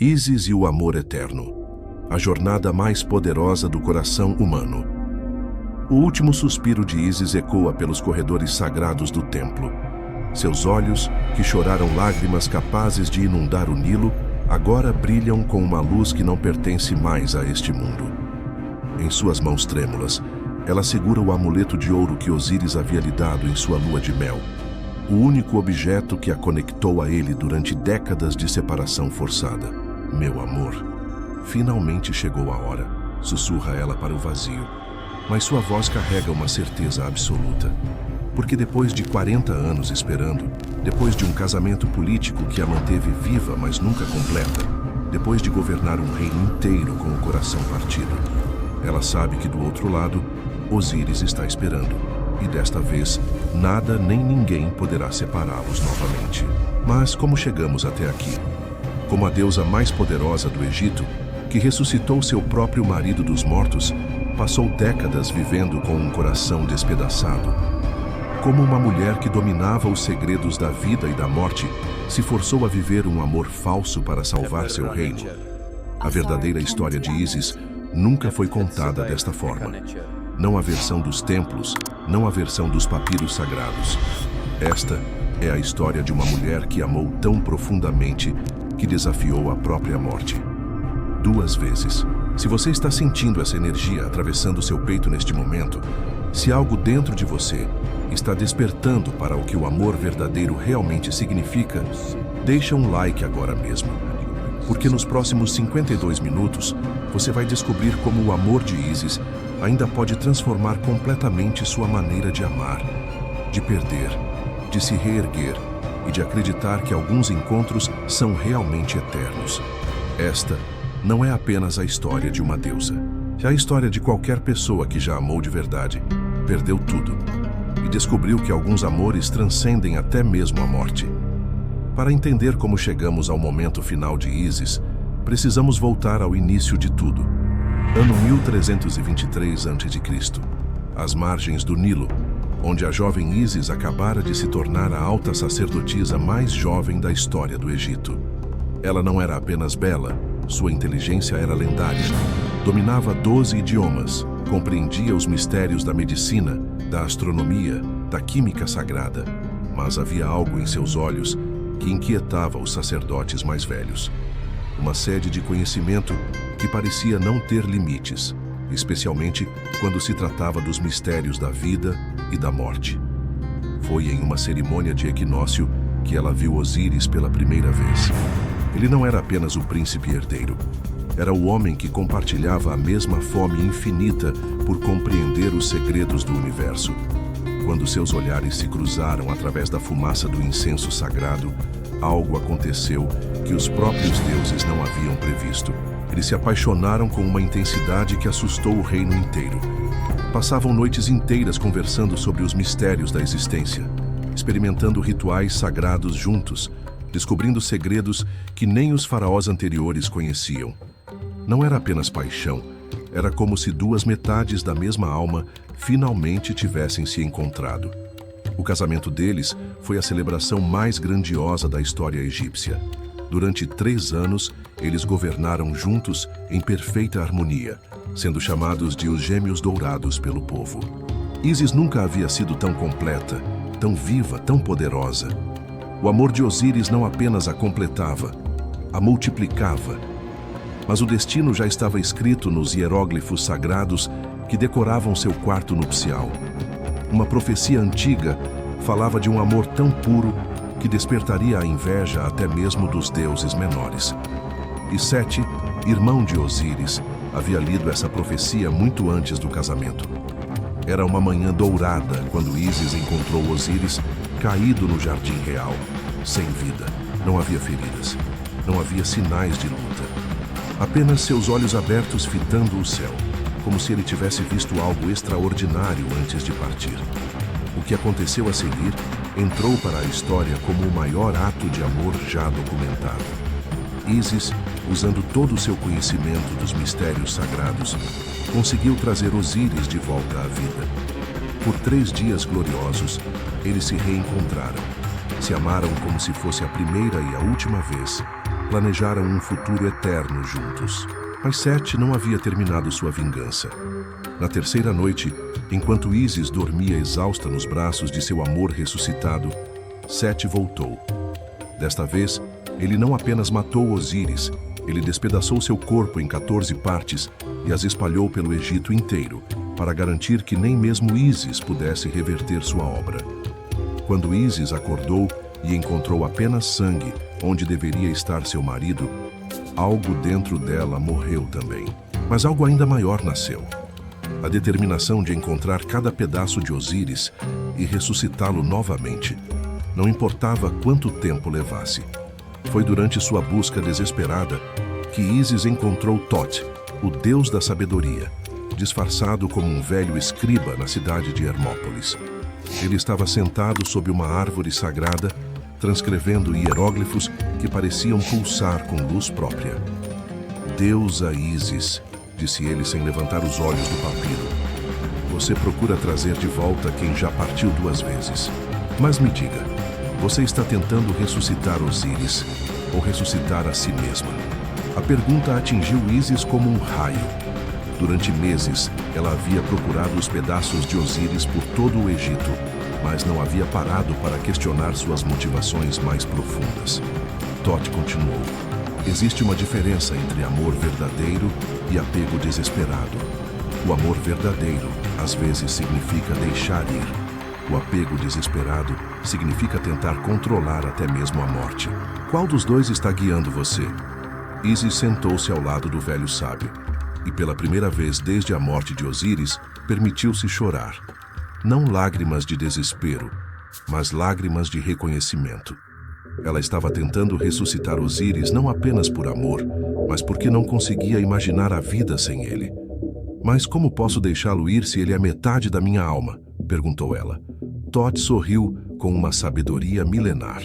Ísis e o amor eterno. A jornada mais poderosa do coração humano. O último suspiro de Ísis ecoa pelos corredores sagrados do templo. Seus olhos, que choraram lágrimas capazes de inundar o Nilo, agora brilham com uma luz que não pertence mais a este mundo. Em suas mãos trêmulas, ela segura o amuleto de ouro que Osíris havia lhe dado em sua lua de mel, o único objeto que a conectou a ele durante décadas de separação forçada. Meu amor, finalmente chegou a hora, sussurra ela para o vazio, mas sua voz carrega uma certeza absoluta. Porque depois de 40 anos esperando, depois de um casamento político que a manteve viva, mas nunca completa, depois de governar um reino inteiro com o coração partido, ela sabe que do outro lado, Osíris está esperando, e desta vez, nada nem ninguém poderá separá-los novamente. Mas como chegamos até aqui? Como a deusa mais poderosa do Egito, que ressuscitou seu próprio marido dos mortos, passou décadas vivendo com um coração despedaçado. Como uma mulher que dominava os segredos da vida e da morte, se forçou a viver um amor falso para salvar seu reino. A verdadeira história de Ísis nunca foi contada desta forma. Não a versão dos templos, não a versão dos papiros sagrados. Esta é a história de uma mulher que amou tão profundamente que desafiou a própria morte. 2 vezes. Se você está sentindo essa energia atravessando seu peito neste momento, se algo dentro de você está despertando para o que o amor verdadeiro realmente significa, deixa um like agora mesmo. Porque nos próximos 52 minutos, você vai descobrir como o amor de Ísis ainda pode transformar completamente sua maneira de amar, de perder, de se reerguer e de acreditar que alguns encontros são realmente eternos. Esta não é apenas a história de uma deusa. É a história de qualquer pessoa que já amou de verdade, perdeu tudo e descobriu que alguns amores transcendem até mesmo a morte. Para entender como chegamos ao momento final de Ísis, precisamos voltar ao início de tudo. Ano 1323 a.C., às margens do Nilo, onde a jovem Ísis acabara de se tornar a alta sacerdotisa mais jovem da história do Egito. Ela não era apenas bela, sua inteligência era lendária. Dominava 12 idiomas, compreendia os mistérios da medicina, da astronomia, da química sagrada, mas havia algo em seus olhos que inquietava os sacerdotes mais velhos. Uma sede de conhecimento que parecia não ter limites, especialmente quando se tratava dos mistérios da vida e da morte. Foi em uma cerimônia de equinócio que ela viu Osíris pela primeira vez. Ele não era apenas o príncipe herdeiro. Era o homem que compartilhava a mesma fome infinita por compreender os segredos do universo. Quando seus olhares se cruzaram através da fumaça do incenso sagrado, algo aconteceu que os próprios deuses não haviam previsto. Eles se apaixonaram com uma intensidade que assustou o reino inteiro. Passavam noites inteiras conversando sobre os mistérios da existência, experimentando rituais sagrados juntos, descobrindo segredos que nem os faraós anteriores conheciam. Não era apenas paixão, era como se 2 metades da mesma alma finalmente tivessem se encontrado. O casamento deles foi a celebração mais grandiosa da história egípcia. Durante 3 anos, eles governaram juntos em perfeita harmonia, sendo chamados de os Gêmeos Dourados pelo povo. Ísis nunca havia sido tão completa, tão viva, tão poderosa. O amor de Osíris não apenas a completava, a multiplicava. Mas o destino já estava escrito nos hieróglifos sagrados que decoravam seu quarto nupcial. Uma profecia antiga falava de um amor tão puro que despertaria a inveja até mesmo dos deuses menores. E Sete, irmão de Osíris, havia lido essa profecia muito antes do casamento. Era uma manhã dourada quando Ísis encontrou Osíris caído no jardim real, sem vida. Não havia feridas, não havia sinais de luta. Apenas seus olhos abertos fitando o céu, como se ele tivesse visto algo extraordinário antes de partir. O que aconteceu a seguir entrou para a história como o maior ato de amor já documentado. Ísis, usando todo o seu conhecimento dos mistérios sagrados, conseguiu trazer Osíris de volta à vida. Por 3 dias gloriosos, eles se reencontraram. Se amaram como se fosse a primeira e a última vez, planejaram um futuro eterno juntos. Mas Sete não havia terminado sua vingança. Na terceira noite, enquanto Ísis dormia exausta nos braços de seu amor ressuscitado, Sete voltou. Desta vez, ele não apenas matou Osíris, ele despedaçou seu corpo em 14 partes e as espalhou pelo Egito inteiro, para garantir que nem mesmo Ísis pudesse reverter sua obra. Quando Ísis acordou e encontrou apenas sangue onde deveria estar seu marido, algo dentro dela morreu também. Mas algo ainda maior nasceu. A determinação de encontrar cada pedaço de Osíris e ressuscitá-lo novamente, não importava quanto tempo levasse. Foi durante sua busca desesperada que Ísis encontrou Thoth, o deus da sabedoria, disfarçado como um velho escriba na cidade de Hermópolis. Ele estava sentado sob uma árvore sagrada, transcrevendo hieróglifos que pareciam pulsar com luz própria. "Deusa Ísis", disse ele sem levantar os olhos do papiro. "Você procura trazer de volta quem já partiu 2 vezes. Mas me diga, você está tentando ressuscitar Osíris ou ressuscitar a si mesma?" A pergunta atingiu Ísis como um raio. Durante meses, ela havia procurado os pedaços de Osíris por todo o Egito, mas não havia parado para questionar suas motivações mais profundas. Thoth continuou: "Existe uma diferença entre amor verdadeiro e apego desesperado. O amor verdadeiro, às vezes, significa deixar ir. O apego desesperado significa tentar controlar até mesmo a morte. Qual dos dois está guiando você?" Ísis sentou-se ao lado do velho sábio e, pela primeira vez desde a morte de Osíris, permitiu-se chorar. Não lágrimas de desespero, mas lágrimas de reconhecimento. Ela estava tentando ressuscitar Osíris não apenas por amor, mas porque não conseguia imaginar a vida sem ele. "Mas como posso deixá-lo ir se ele é metade da minha alma?" perguntou ela. Thoth sorriu com uma sabedoria milenar.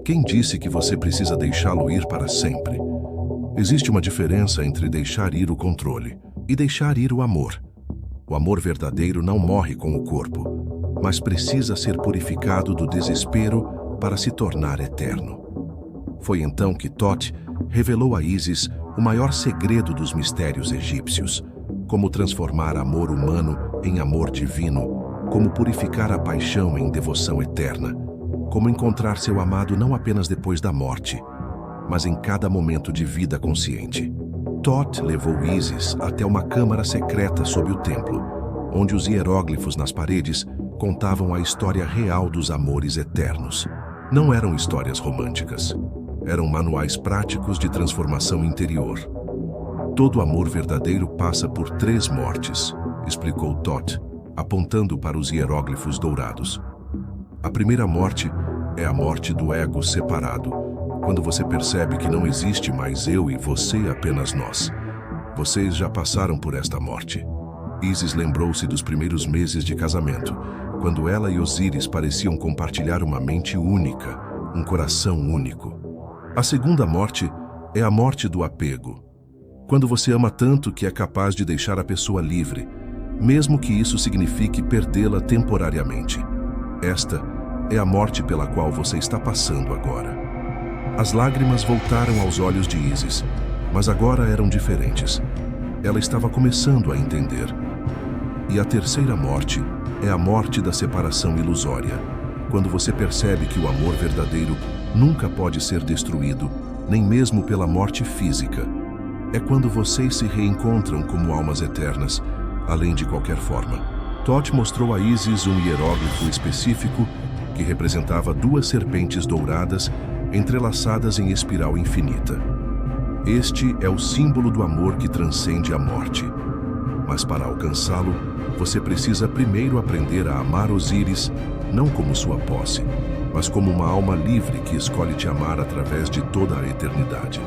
"Quem disse que você precisa deixá-lo ir para sempre? Existe uma diferença entre deixar ir o controle e deixar ir o amor. O amor verdadeiro não morre com o corpo, mas precisa ser purificado do desespero para se tornar eterno." Foi então que Thoth revelou a Ísis o maior segredo dos mistérios egípcios: como transformar amor humano em amor divino, como purificar a paixão em devoção eterna, como encontrar seu amado não apenas depois da morte, mas em cada momento de vida consciente. Thoth levou Ísis até uma câmara secreta sob o templo, onde os hieróglifos nas paredes contavam a história real dos amores eternos. Não eram histórias românticas. Eram manuais práticos de transformação interior. "Todo amor verdadeiro passa por 3 mortes", explicou Thoth, apontando para os hieróglifos dourados. "A primeira morte é a morte do ego separado, quando você percebe que não existe mais eu e você, apenas nós. Vocês já passaram por esta morte." Ísis lembrou-se dos primeiros meses de casamento, quando ela e Osíris pareciam compartilhar uma mente única, um coração único. A segunda morte é a morte do apego. Quando você ama tanto que é capaz de deixar a pessoa livre, mesmo que isso signifique perdê-la temporariamente. Esta é a morte pela qual você está passando agora. As lágrimas voltaram aos olhos de Ísis, mas agora eram diferentes. Ela estava começando a entender. E a terceira morte é a morte da separação ilusória, quando você percebe que o amor verdadeiro nunca pode ser destruído, nem mesmo pela morte física. É quando vocês se reencontram como almas eternas, além de qualquer forma. Thoth mostrou a Ísis um hieróglifo específico que representava 2 serpentes douradas entrelaçadas em espiral infinita. Este é o símbolo do amor que transcende a morte. Mas para alcançá-lo, você precisa primeiro aprender a amar Osíris, não como sua posse, mas como uma alma livre que escolhe te amar através de toda a eternidade.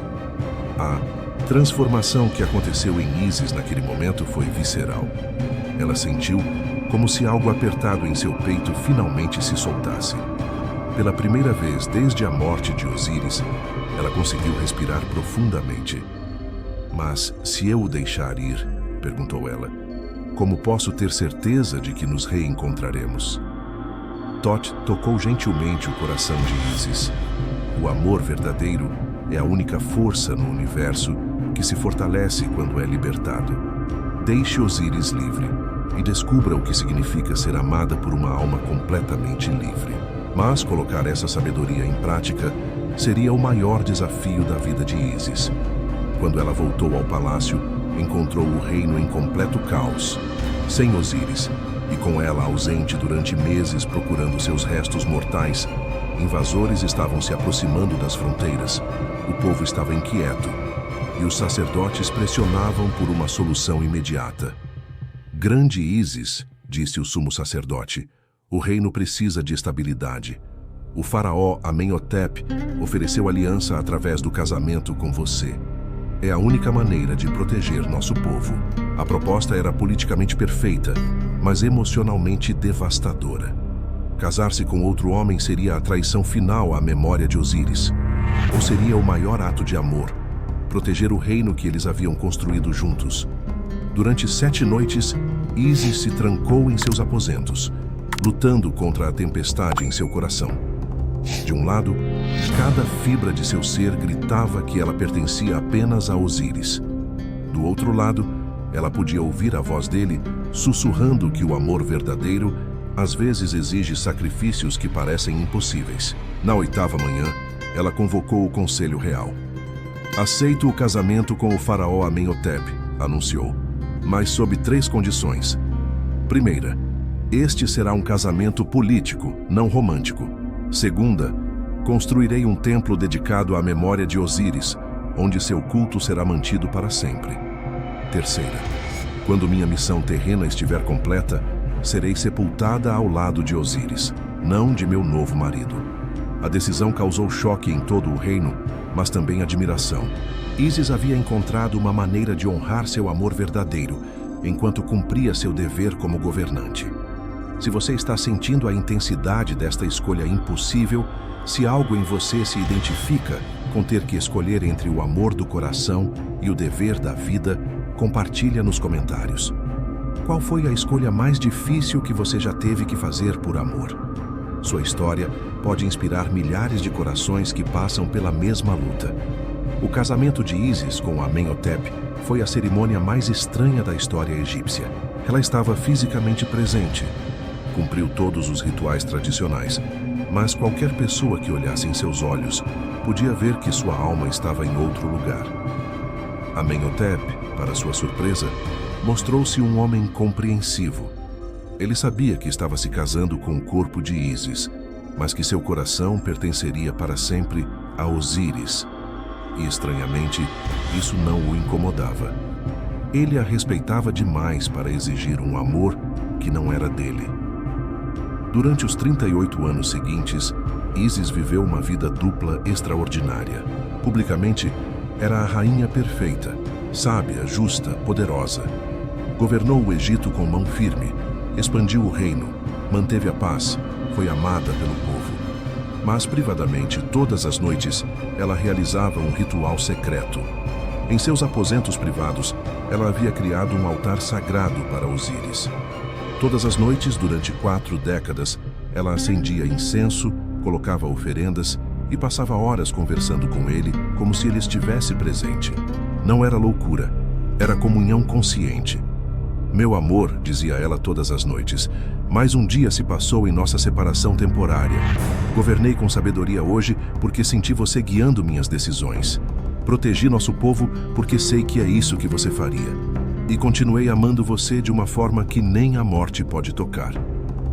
A transformação que aconteceu em Ísis naquele momento foi visceral. Ela sentiu como se algo apertado em seu peito finalmente se soltasse. Pela primeira vez desde a morte de Osíris, ela conseguiu respirar profundamente. "Mas se eu o deixar ir", perguntou ela, "como posso ter certeza de que nos reencontraremos?" Thoth tocou gentilmente o coração de Ísis. "O amor verdadeiro é a única força no universo que se fortalece quando é libertado. Deixe Osíris livre e descubra o que significa ser amada por uma alma completamente livre. Mas colocar essa sabedoria em prática seria o maior desafio da vida de Ísis. Quando ela voltou ao palácio, encontrou o reino em completo caos, sem Osíris, e com ela ausente durante meses procurando seus restos mortais. Invasores estavam se aproximando das fronteiras, o povo estava inquieto, e os sacerdotes pressionavam por uma solução imediata. Grande Ísis, disse o sumo sacerdote, o reino precisa de estabilidade. O faraó Amenhotep ofereceu aliança através do casamento com você. É a única maneira de proteger nosso povo. A proposta era politicamente perfeita, mas emocionalmente devastadora. Casar-se com outro homem seria a traição final à memória de Osíris. Ou seria o maior ato de amor, proteger o reino que eles haviam construído juntos. Durante 7 noites, Ísis se trancou em seus aposentos, lutando contra a tempestade em seu coração. De um lado, cada fibra de seu ser gritava que ela pertencia apenas a Osíris. Do outro lado, ela podia ouvir a voz dele sussurrando que o amor verdadeiro às vezes exige sacrifícios que parecem impossíveis. Na 8ª manhã, ela convocou o Conselho Real. Aceito o casamento com o faraó Amenhotep, anunciou, mas sob 3 condições. Primeira, este será um casamento político, não romântico. Segunda, construirei um templo dedicado à memória de Osíris, onde seu culto será mantido para sempre. Terceira, quando minha missão terrena estiver completa, serei sepultada ao lado de Osíris, não de meu novo marido. A decisão causou choque em todo o reino, mas também admiração. Ísis havia encontrado uma maneira de honrar seu amor verdadeiro, enquanto cumpria seu dever como governante. Se você está sentindo a intensidade desta escolha impossível, se algo em você se identifica com ter que escolher entre o amor do coração e o dever da vida, compartilha nos comentários. Qual foi a escolha mais difícil que você já teve que fazer por amor? Sua história pode inspirar milhares de corações que passam pela mesma luta. O casamento de Ísis com Amenhotep foi a cerimônia mais estranha da história egípcia. Ela estava fisicamente presente, cumpriu todos os rituais tradicionais, mas qualquer pessoa que olhasse em seus olhos podia ver que sua alma estava em outro lugar. Amenhotep, para sua surpresa, mostrou-se um homem compreensivo. Ele sabia que estava se casando com o corpo de Ísis, mas que seu coração pertenceria para sempre a Osíris. E, estranhamente, isso não o incomodava. Ele a respeitava demais para exigir um amor que não era dele. Durante os 38 anos seguintes, Ísis viveu uma vida dupla extraordinária. Publicamente, era a rainha perfeita, sábia, justa, poderosa. Governou o Egito com mão firme, expandiu o reino, manteve a paz, foi amada pelo povo. Mas, privadamente, todas as noites, ela realizava um ritual secreto. Em seus aposentos privados, ela havia criado um altar sagrado para Osíris. Todas as noites, durante 4 décadas, ela acendia incenso, colocava oferendas e passava horas conversando com ele como se ele estivesse presente. Não era loucura, era comunhão consciente. Meu amor, dizia ela todas as noites, mais um dia se passou em nossa separação temporária. Governei com sabedoria hoje porque senti você guiando minhas decisões. Protegi nosso povo porque sei que é isso que você faria. E continuei amando você de uma forma que nem a morte pode tocar.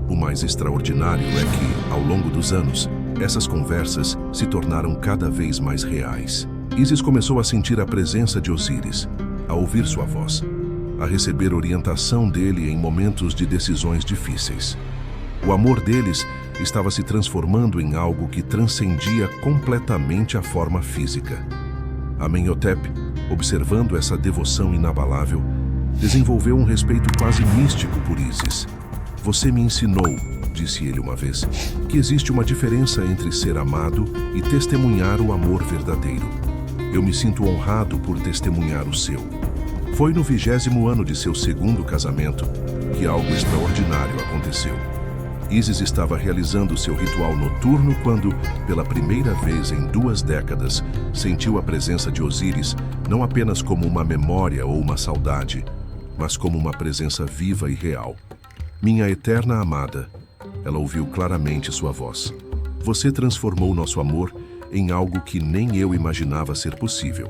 O mais extraordinário é que, ao longo dos anos, essas conversas se tornaram cada vez mais reais. Ísis começou a sentir a presença de Osíris, a ouvir sua voz, a receber orientação dele em momentos de decisões difíceis. O amor deles estava se transformando em algo que transcendia completamente a forma física. Amenhotep, observando essa devoção inabalável, desenvolveu um respeito quase místico por Ísis. Você me ensinou, disse ele uma vez, que existe uma diferença entre ser amado e testemunhar o amor verdadeiro. Eu me sinto honrado por testemunhar o seu. Foi no 20º ano de seu segundo casamento que algo extraordinário aconteceu. Isis estava realizando seu ritual noturno quando, pela primeira vez em 2 décadas, sentiu a presença de Osíris não apenas como uma memória ou uma saudade, mas como uma presença viva e real. Minha eterna amada, ela ouviu claramente sua voz. Você transformou nosso amor em algo que nem eu imaginava ser possível.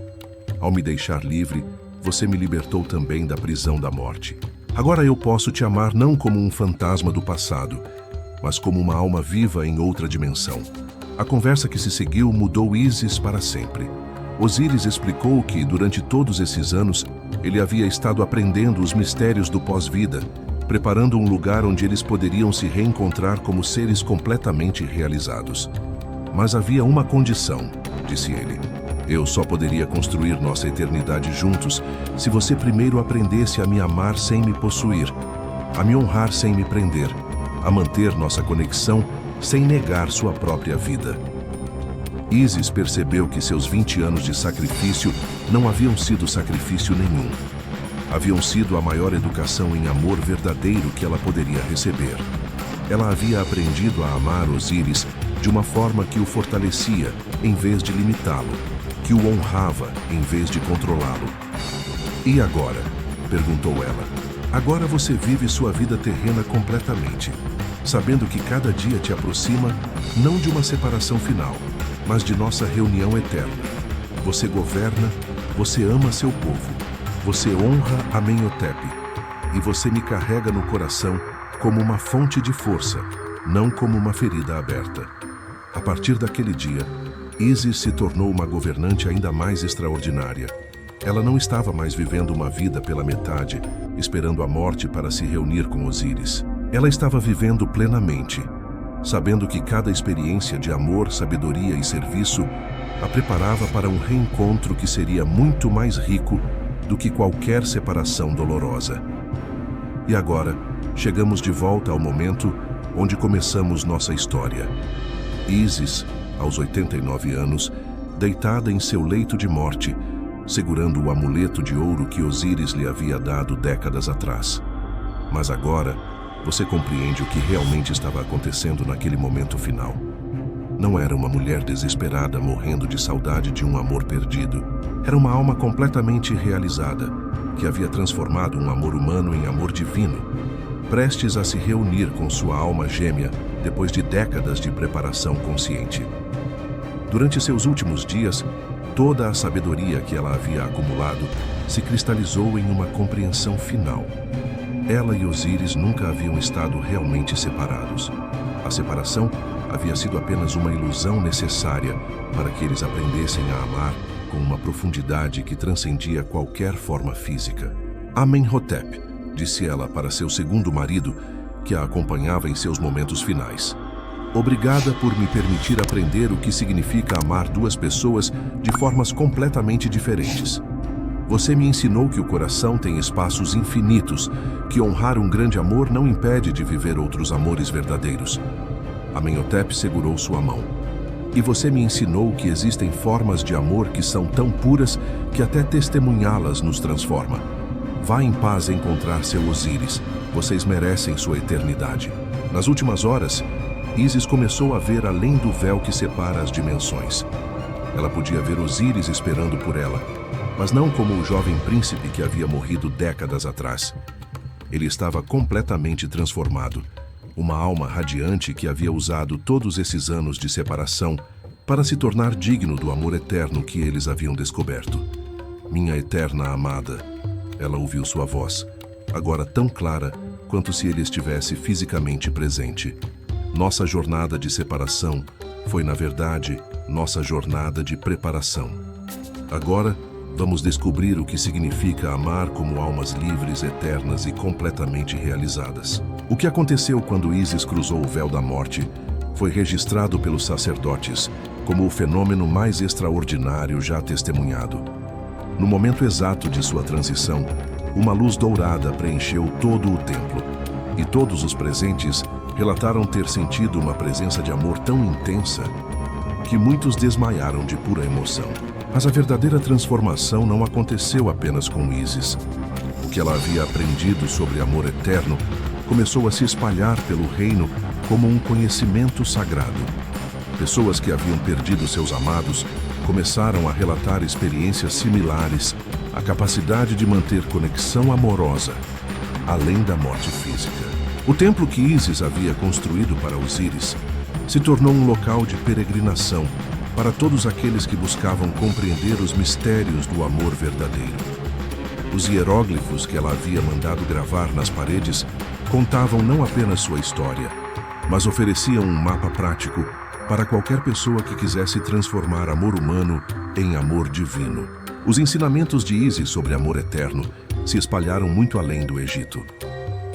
Ao me deixar livre, você me libertou também da prisão da morte. Agora eu posso te amar não como um fantasma do passado, mas como uma alma viva em outra dimensão. A conversa que se seguiu mudou Isis para sempre. Osíris explicou que, durante todos esses anos, ele havia estado aprendendo os mistérios do pós-vida, preparando um lugar onde eles poderiam se reencontrar como seres completamente realizados. Mas havia uma condição, disse ele. Eu só poderia construir nossa eternidade juntos se você primeiro aprendesse a me amar sem me possuir, a me honrar sem me prender, a manter nossa conexão sem negar sua própria vida. Isis percebeu que seus 20 anos de sacrifício não haviam sido sacrifício nenhum. Haviam sido a maior educação em amor verdadeiro que ela poderia receber. Ela havia aprendido a amar Osíris de uma forma que o fortalecia em vez de limitá-lo, que o honrava em vez de controlá-lo. E agora? Perguntou ela. Agora você vive sua vida terrena completamente, sabendo que cada dia te aproxima não de uma separação final, mas de nossa reunião eterna. Você governa, você ama seu povo, você honra Amenhotep, e você me carrega no coração como uma fonte de força, não como uma ferida aberta. A partir daquele dia, Isis se tornou uma governante ainda mais extraordinária. Ela não estava mais vivendo uma vida pela metade, esperando a morte para se reunir com Osíris. Ela estava vivendo plenamente, sabendo que cada experiência de amor, sabedoria e serviço a preparava para um reencontro que seria muito mais rico do que qualquer separação dolorosa. E agora, chegamos de volta ao momento onde começamos nossa história. Isis, aos 89 anos, deitada em seu leito de morte, segurando o amuleto de ouro que Osíris lhe havia dado décadas atrás. Mas agora, você compreende o que realmente estava acontecendo naquele momento final. Não era uma mulher desesperada morrendo de saudade de um amor perdido. Era uma alma completamente realizada, que havia transformado um amor humano em amor divino, prestes a se reunir com sua alma gêmea depois de décadas de preparação consciente. Durante seus últimos dias, toda a sabedoria que ela havia acumulado se cristalizou em uma compreensão final. Ela e Osíris nunca haviam estado realmente separados. A separação havia sido apenas uma ilusão necessária para que eles aprendessem a amar com uma profundidade que transcendia qualquer forma física. Amenhotep, disse ela para seu segundo marido, que a acompanhava em seus momentos finais. Obrigada por me permitir aprender o que significa amar duas pessoas de formas completamente diferentes. Você me ensinou que o coração tem espaços infinitos, que honrar um grande amor não impede de viver outros amores verdadeiros. Amenhotep segurou sua mão. E você me ensinou que existem formas de amor que são tão puras que até testemunhá-las nos transforma. Vá em paz encontrar seu Osíris. Vocês merecem sua eternidade. Nas últimas horas, Isis começou a ver além do véu que separa as dimensões. Ela podia ver Osíris esperando por ela, mas não como o jovem príncipe que havia morrido décadas atrás. Ele estava completamente transformado, uma alma radiante que havia usado todos esses anos de separação para se tornar digno do amor eterno que eles haviam descoberto. Minha eterna amada, ela ouviu sua voz, agora tão clara quanto se ele estivesse fisicamente presente. Nossa jornada de separação foi, na verdade, nossa jornada de preparação. Agora, vamos descobrir o que significa amar como almas livres, eternas e completamente realizadas. O que aconteceu quando Isis cruzou o véu da morte foi registrado pelos sacerdotes como o fenômeno mais extraordinário já testemunhado. No momento exato de sua transição, uma luz dourada preencheu todo o templo, e todos os presentes relataram ter sentido uma presença de amor tão intensa que muitos desmaiaram de pura emoção. Mas a verdadeira transformação não aconteceu apenas com Isis. O que ela havia aprendido sobre amor eterno começou a se espalhar pelo reino como um conhecimento sagrado. Pessoas que haviam perdido seus amados começaram a relatar experiências similares, a capacidade de manter conexão amorosa, além da morte física. O templo que Ísis havia construído para Osíris se tornou um local de peregrinação para todos aqueles que buscavam compreender os mistérios do amor verdadeiro. Os hieróglifos que ela havia mandado gravar nas paredes contavam não apenas sua história, mas ofereciam um mapa prático para qualquer pessoa que quisesse transformar amor humano em amor divino. Os ensinamentos de Ísis sobre amor eterno se espalharam muito além do Egito.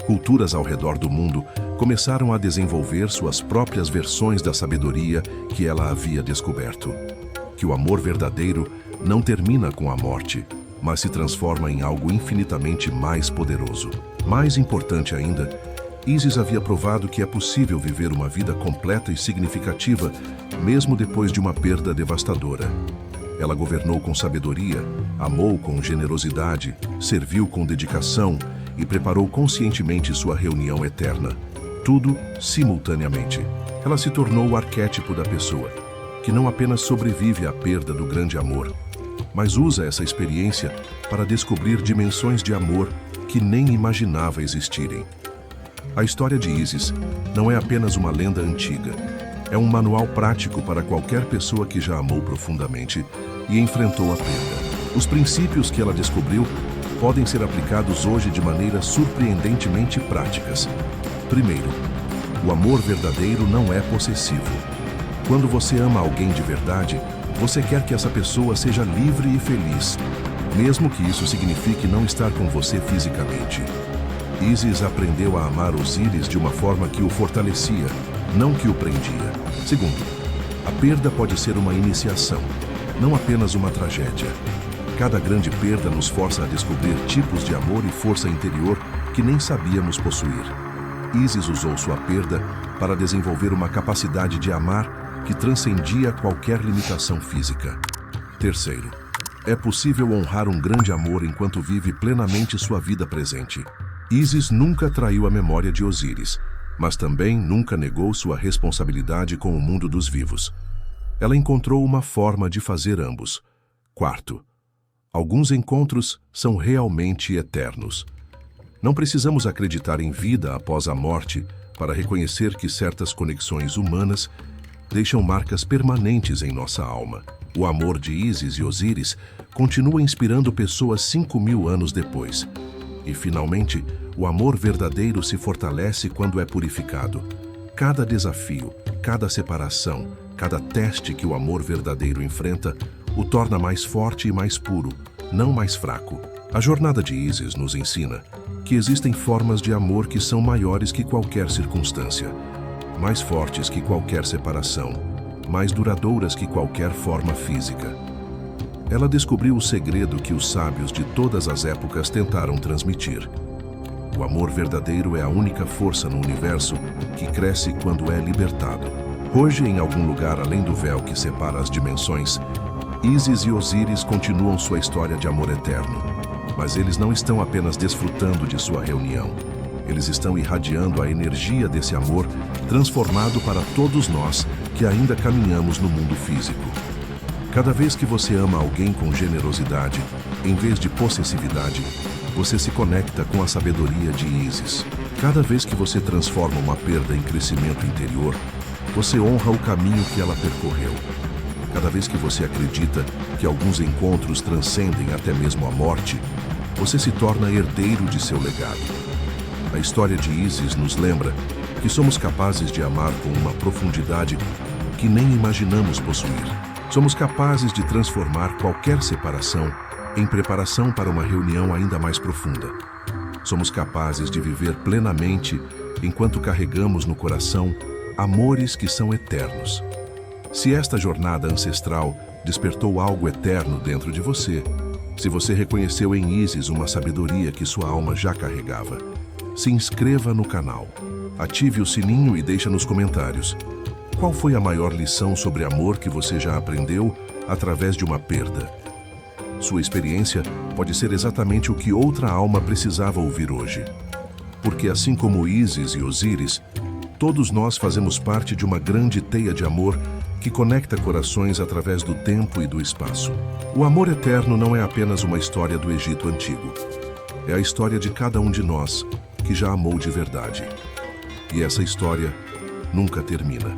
Culturas ao redor do mundo começaram a desenvolver suas próprias versões da sabedoria que ela havia descoberto. Que o amor verdadeiro não termina com a morte, mas se transforma em algo infinitamente mais poderoso. Mais importante ainda, Ísis havia provado que é possível viver uma vida completa e significativa, mesmo depois de uma perda devastadora. Ela governou com sabedoria, amou com generosidade, serviu com dedicação e preparou conscientemente sua reunião eterna. Tudo simultaneamente. Ela se tornou o arquétipo da pessoa, que não apenas sobrevive à perda do grande amor, mas usa essa experiência para descobrir dimensões de amor que nem imaginava existirem. A história de Ísis não é apenas uma lenda antiga, é um manual prático para qualquer pessoa que já amou profundamente e enfrentou a perda. Os princípios que ela descobriu podem ser aplicados hoje de maneiras surpreendentemente práticas. Primeiro, o amor verdadeiro não é possessivo. Quando você ama alguém de verdade, você quer que essa pessoa seja livre e feliz, mesmo que isso signifique não estar com você fisicamente. Ísis aprendeu a amar Osíris de uma forma que o fortalecia, não que o prendia. Segundo, a perda pode ser uma iniciação, não apenas uma tragédia. Cada grande perda nos força a descobrir tipos de amor e força interior que nem sabíamos possuir. Ísis usou sua perda para desenvolver uma capacidade de amar que transcendia qualquer limitação física. Terceiro, é possível honrar um grande amor enquanto vive plenamente sua vida presente. Ísis nunca traiu a memória de Osíris, mas também nunca negou sua responsabilidade com o mundo dos vivos. Ela encontrou uma forma de fazer ambos. Quarto, alguns encontros são realmente eternos. Não precisamos acreditar em vida após a morte para reconhecer que certas conexões humanas deixam marcas permanentes em nossa alma. O amor de Ísis e Osíris continua inspirando pessoas 5.000 anos depois. E, finalmente, o amor verdadeiro se fortalece quando é purificado. Cada desafio, cada separação, cada teste que o amor verdadeiro enfrenta o torna mais forte e mais puro, não mais fraco. A jornada de Ísis nos ensina que existem formas de amor que são maiores que qualquer circunstância, mais fortes que qualquer separação, mais duradouras que qualquer forma física. Ela descobriu o segredo que os sábios de todas as épocas tentaram transmitir. O amor verdadeiro é a única força no universo que cresce quando é libertado. Hoje, em algum lugar além do véu que separa as dimensões, Ísis e Osíris continuam sua história de amor eterno. Mas eles não estão apenas desfrutando de sua reunião. Eles estão irradiando a energia desse amor transformado para todos nós que ainda caminhamos no mundo físico. Cada vez que você ama alguém com generosidade, em vez de possessividade, você se conecta com a sabedoria de Ísis. Cada vez que você transforma uma perda em crescimento interior, você honra o caminho que ela percorreu. Cada vez que você acredita que alguns encontros transcendem até mesmo a morte, você se torna herdeiro de seu legado. A história de Ísis nos lembra que somos capazes de amar com uma profundidade que nem imaginamos possuir. Somos capazes de transformar qualquer separação em preparação para uma reunião ainda mais profunda. Somos capazes de viver plenamente enquanto carregamos no coração amores que são eternos. Se esta jornada ancestral despertou algo eterno dentro de você, se você reconheceu em Ísis uma sabedoria que sua alma já carregava, se inscreva no canal, ative o sininho e deixe nos comentários. Qual foi a maior lição sobre amor que você já aprendeu através de uma perda? Sua experiência pode ser exatamente o que outra alma precisava ouvir hoje. porque assim como Ísis e Osíris, todos nós fazemos parte de uma grande teia de amor que conecta corações através do tempo e do espaço. O amor eterno não é apenas uma história do Egito Antigo. É a história de cada um de nós que já amou de verdade. E essa história nunca termina.